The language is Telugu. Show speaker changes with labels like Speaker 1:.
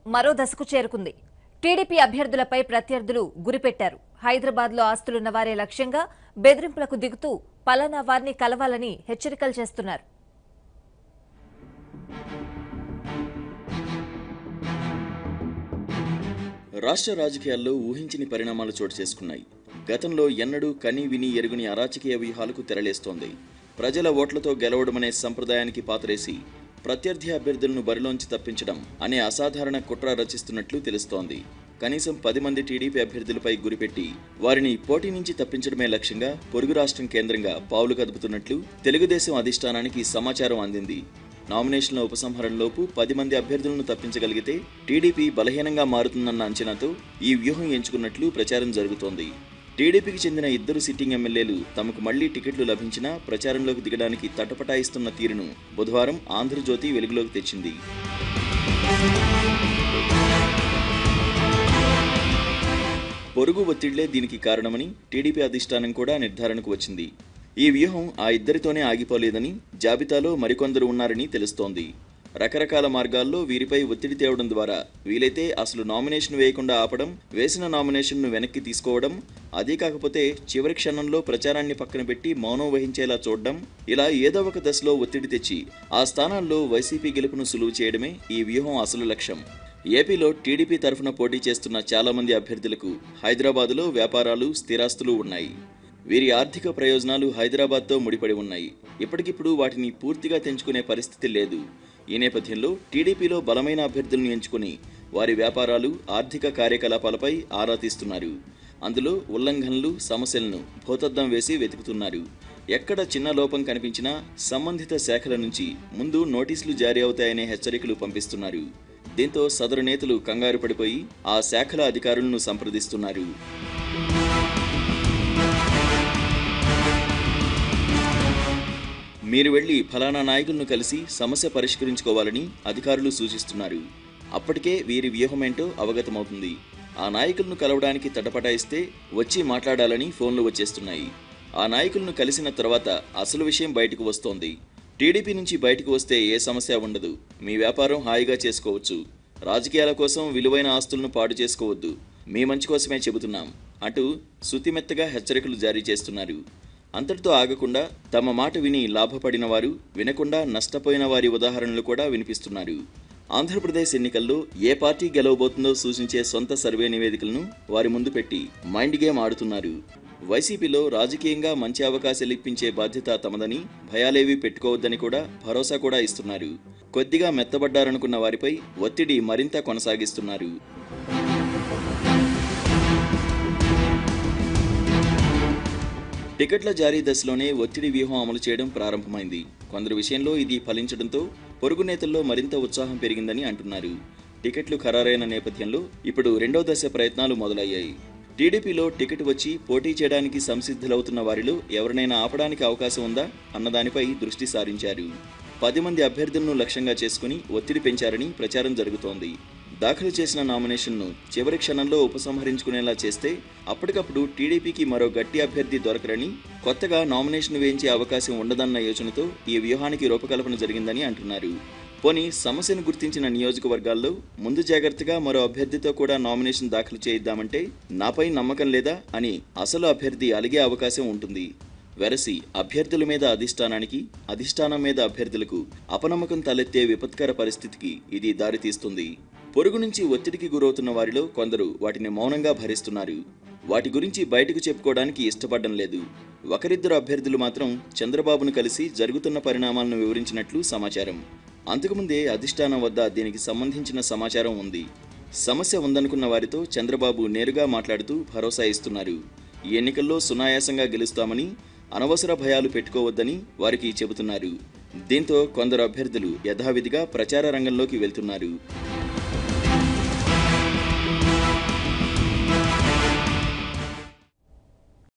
Speaker 1: మరో దశకు చేరుకుంది. టీడీపీ అభ్యర్థులపై ప్రత్యర్థులు గురిపెట్టారు. హైదరాబాద్లో ఆస్తులున్న వారే లక్ష్యంగా బెదిరింపులకు దిగుతూ పలానా వారిని కలవాలని హెచ్చరికలు చేస్తున్నారు.
Speaker 2: రాష్ట్ర రాజకీయాల్లో ఊహించని పరిణామాలు చోటు చేసుకున్నాయి. గతంలో ఎన్నడూ కని విని ఎరుగుని అరాచకీయ వ్యూహాలకు తెరలేస్తోంది. ప్రజల ఓట్లతో గెలవడమనే సంప్రదాయానికి పాతరేసి ప్రత్యర్థి అభ్యర్థులను బరిలోంచి తప్పించడం అనే అసాధారణ కుట్ర రచిస్తున్నట్లు తెలుస్తోంది. కనీసం 10 మంది టీడీపీ అభ్యర్థులపై గురిపెట్టి వారిని పోటీ నుంచి తప్పించడమే లక్ష్యంగా పొరుగు రాష్ట్రం కేంద్రంగా పావులు కదుపుతున్నట్లు తెలుగుదేశం అధిష్టానానికి సమాచారం అందింది. నామినేషన్ల ఉపసంహరణలోపు 10 మంది అభ్యర్థులను తప్పించగలిగితే టీడీపీ బలహీనంగా మారుతుందన్న అంచనాతో ఈ వ్యూహం ఎంచుకున్నట్లు ప్రచారం జరుగుతోంది. టీడీపీకి చెందిన 2 సిట్టింగ్ ఎమ్మెల్యేలు తమకు మళ్లీ టికెట్లు లభించినా ప్రచారంలోకి దిగడానికి తటపటాయిస్తున్న తీరును బుధవారం ఆంధ్రజ్యోతి వెలుగులోకి తెచ్చింది. పొరుగు ఒత్తిళ్లే దీనికి కారణమని టీడీపీ అధిష్టానం కూడా నిర్ధారణకు వచ్చింది. ఈ వ్యూహం ఆ ఇద్దరితోనే ఆగిపోలేదని, జాబితాలో మరికొందరు ఉన్నారని తెలుస్తోంది. రకరకాల మార్గాల్లో వీరిపై ఒత్తిడి తేవడం ద్వారా వీలైతే అసలు నామినేషన్ వేయకుండా ఆపడం, వేసిన నామినేషన్ను వెనక్కి తీసుకోవడం, అదీ కాకపోతే చివరి క్షణంలో ప్రచారాన్ని పక్కన పెట్టి మౌనం వహించేలా చూడడం, ఇలా ఏదో ఒక దశలో ఒత్తిడి తెచ్చి ఆ స్థానాల్లో వైసీపీ గెలుపును సులువు చేయడమే ఈ వ్యూహం అసలు లక్ష్యం. ఏపీలో టీడీపీ తరఫున పోటీ చేస్తున్న చాలా మంది అభ్యర్థులకు హైదరాబాదులో వ్యాపారాలు, స్థిరాస్తులు ఉన్నాయి. వీరి ఆర్థిక ప్రయోజనాలు హైదరాబాద్తో ముడిపడి ఉన్నాయి. ఇప్పటికిప్పుడు వాటిని పూర్తిగా తెంచుకునే పరిస్థితి లేదు. ఈ నేపథ్యంలో టీడీపీలో బలమైన అభ్యర్థులను ఎంచుకుని వారి వ్యాపారాలు, ఆర్థిక కార్యకలాపాలపై ఆరా తీస్తున్నారు. అందులో ఉల్లంఘనలు, సమస్యలను భూతద్దం వేసి వెతుకుతున్నారు. ఎక్కడ చిన్న లోపం కనిపించినా సంబంధిత శాఖల నుంచి ముందు నోటీసులు జారీ అవుతాయనే హెచ్చరికలు పంపిస్తున్నారు. దీంతో సదరు నేతలు కంగారు పడిపోయి ఆ శాఖల అధికారులను సంప్రదిస్తున్నారు. మీరు వెళ్లి ఫలానా నాయకులను కలిసి సమస్య పరిష్కరించుకోవాలని అధికారులు సూచిస్తున్నారు. అప్పటికే వీరి వ్యూహమేంటో అవగతమవుతుంది. ఆ నాయకులను కలవడానికి తటపటాయిస్తే వచ్చి మాట్లాడాలని ఫోన్లు వచ్చేస్తున్నాయి. ఆ నాయకులను కలిసిన తర్వాత అసలు విషయం బయటకు వస్తోంది. టీడీపీ నుంచి బయటకు వస్తే ఏ సమస్య ఉండదు, మీ వ్యాపారం హాయిగా చేసుకోవచ్చు, రాజకీయాల కోసం విలువైన ఆస్తులను పాడు చేసుకోవద్దు, మీ మంచి కోసమే చెబుతున్నాం అంటూ సుతిమెత్తగా హెచ్చరికలు జారీ చేస్తున్నారు. అంతటితో ఆగకుండా తమ మాట విని లాభపడిన వారు, వినకుండా నష్టపోయిన వారి ఉదాహరణలు కూడా వినిపిస్తున్నారు. ఆంధ్రప్రదేశ్ ఎన్నికల్లో ఏ పార్టీ గెలవబోతుందో సూచించే సొంత సర్వే నివేదికలను వారి ముందు పెట్టి మైండ్ గేమ్ ఆడుతున్నారు. వైసీపీలో రాజకీయంగా మంచి అవకాశాలు ఇప్పించే బాధ్యత తమదని, భయాలేవీ పెట్టుకోవద్దని కూడా భరోసా కూడా ఇస్తున్నారు. కొద్దిగా మెత్తబడ్డారనుకున్న వారిపై ఒత్తిడి మరింత కొనసాగిస్తున్నారు. టికెట్ల జారీ దశలోనే ఒత్తిడి వ్యూహం అమలు చేయడం ప్రారంభమైంది. కొందరు విషయంలో ఇది ఫలించడంతో పొరుగు నేతల్లో మరింత ఉత్సాహం పెరిగిందని అంటున్నారు. టికెట్లు ఖరారైన నేపథ్యంలో ఇప్పుడు 2వ దశ ప్రయత్నాలు మొదలయ్యాయి. టీడీపీలో టికెట్ వచ్చి పోటీ చేయడానికి సంసిద్ధులవుతున్న వారిలో ఎవరినైనా ఆపడానికి అవకాశం ఉందా అన్నదానిపై దృష్టి సారించారు. 10 మంది అభ్యర్థులను లక్ష్యంగా చేసుకుని ఒత్తిడి పెంచారని ప్రచారం జరుగుతోంది. దాఖలు చేసిన నామినేషన్ను చివరి క్షణంలో ఉపసంహరించుకునేలా చేస్తే అప్పటికప్పుడు టీడీపీకి మరో గట్టి అభ్యర్థి దొరకరని, కొత్తగా నామినేషన్ వేయించే అవకాశం ఉండదన్న యోచనతో ఈ వ్యూహానికి రూపకల్పన జరిగిందని అంటున్నారు. పోనీ సమస్యను గుర్తించిన నియోజకవర్గాల్లో ముందు జాగ్రత్తగా మరో అభ్యర్థితో కూడా నామినేషన్ దాఖలు చేయిద్దామంటే నాపై నమ్మకం లేదా అని అసలు అభ్యర్థి అలిగే అవకాశం ఉంటుంది. వెరసి అభ్యర్థుల మీద అధిష్టానానికి, అధిష్టానం మీద అభ్యర్థులకు అపనమ్మకం తలెత్తే విపత్కర పరిస్థితికి ఇది దారితీస్తుంది. పొరుగు నుంచి ఒత్తిడికి గురవుతున్న వారిలో కొందరు వాటిని మౌనంగా భరిస్తున్నారు. వాటి గురించి బయటకు చెప్పుకోవడానికి ఇష్టపడడం లేదు. ఒకరిద్దరు అభ్యర్థులు మాత్రం చంద్రబాబును కలిసి జరుగుతున్న పరిణామాలను వివరించినట్లు సమాచారం. అంతకుముందే అధిష్టానం వద్ద దీనికి సంబంధించిన సమాచారం ఉంది. సమస్య ఉందనుకున్న వారితో చంద్రబాబు నేరుగా మాట్లాడుతూ భరోసా ఇస్తున్నారు. ఈ ఎన్నికల్లో సునాయాసంగా గెలుస్తామని, అనవసర భయాలు పెట్టుకోవద్దని వారికి చెబుతున్నారు. దీంతో కొందరు అభ్యర్థులు యథావిధిగా ప్రచార రంగంలోకి వెళ్తున్నారు.